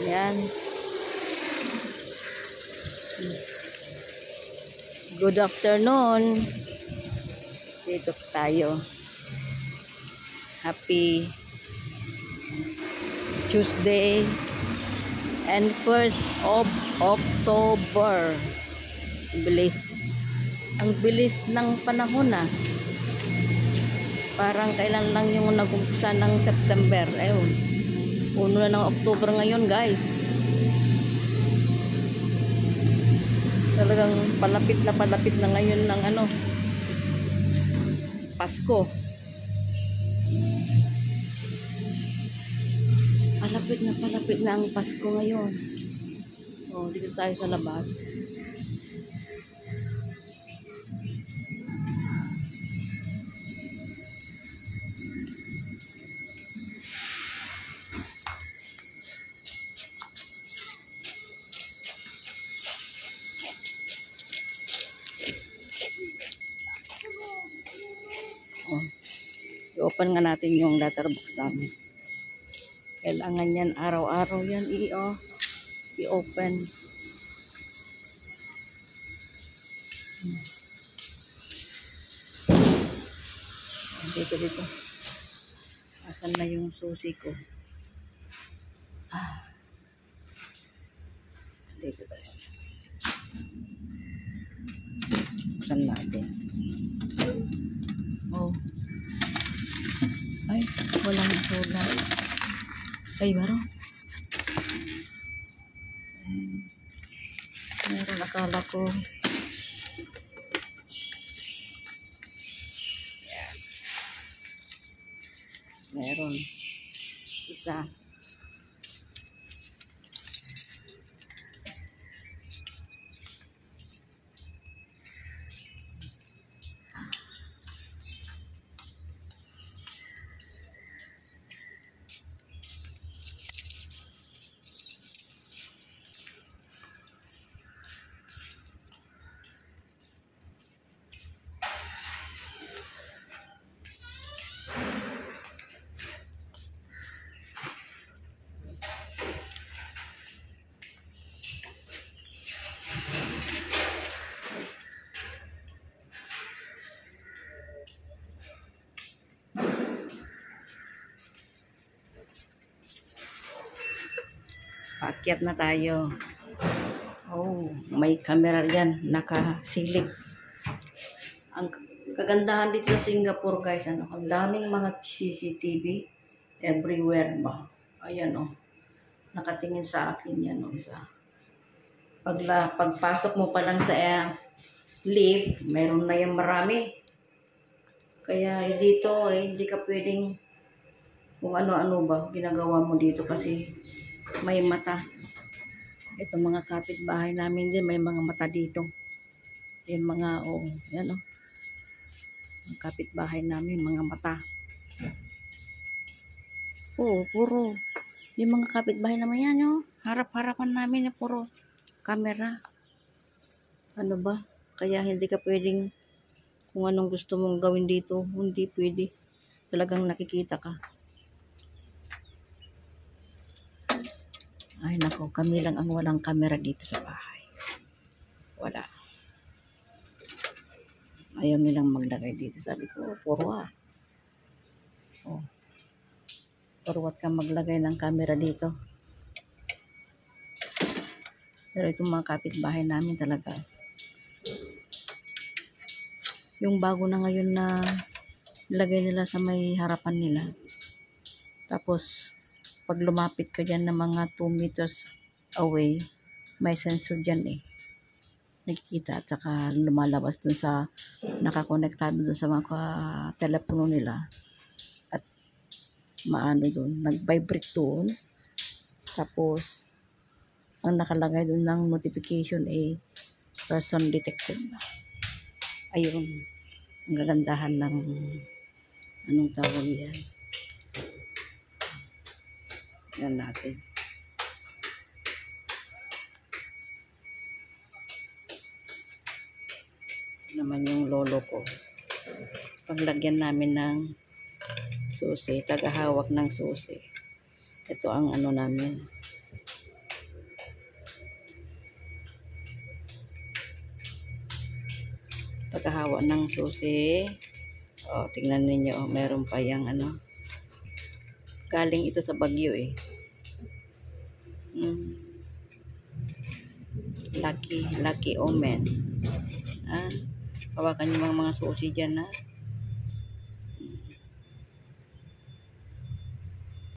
Yan. Good afternoon. Dito tayo. Happy Tuesday and 1st of October. Bilis. Ang bilis ng panahon ah. Parang kailan lang yung nag-umpisa ng September. Ayun. 1 na ng October ngayon, guys. Talagang palapit na ngayon ng Pasko. Palapit na ang Pasko ngayon. Oh, dito tayo sa labas. Oh, i-open nga natin yung letterbox namin. Kailangan yan araw-araw yan i-open. Dito. Asan na yung susi ko? Dito tayo. Buksan natin. Oh. Ay, walang sulat. Ay, baro. Meron, akala ko. Yan. Meron. Isa. Paakyat na tayo. Oh, may camera yan. Nakasilip. Ang kagandahan dito sa Singapore, guys, ang daming mga CCTV everywhere ba. Ayan nakatingin sa akin yan isa. Pagpasok mo pa lang sa lift, meron na yung marami. Kaya dito hindi ka pwedeng kung ano-ano ba ginagawa mo dito kasi may mata. Ito mga kapitbahay namin din, may mga mata dito. Yung mga, yan ang kapitbahay namin, mga mata. Puro. Yung mga kapitbahay naman yan, harap-harapan namin, puro camera. Ano ba? Kaya hindi ka pwedeng, kung anong gusto mong gawin dito, hindi pwede. Talagang nakikita ka. Ay nako, kami lang ang walang camera dito sa bahay. Wala. Ayaw nilang maglagay dito. Sabi ko, puro Purwat ka maglagay ng camera dito. Pero itong mga kapitbahay namin talaga. Yung bago na ngayon na nilagay nila sa may harapan nila. Tapos, pag lumapit ka dyan ng mga 2 meters away, may sensor dyan nakikita at saka lumalabas dun sa nakakonektado dun sa mga telepono nila at dun, nag-vibrate dun. Tapos ang nakalagay dun ng notification person detected. Ayun, ang gagandahan ng anong tawag yan. Yan natin. Naman yung lolo ko. Paglagyan namin ng susi, tagahawak ng susi. Ito ang namin. pagkahawa ng susi. O, tingnan ninyo, meron pa yung ano. Galing ito sa Baguio eh. Lucky omen. Hawakan yung mga susi dyan, ha.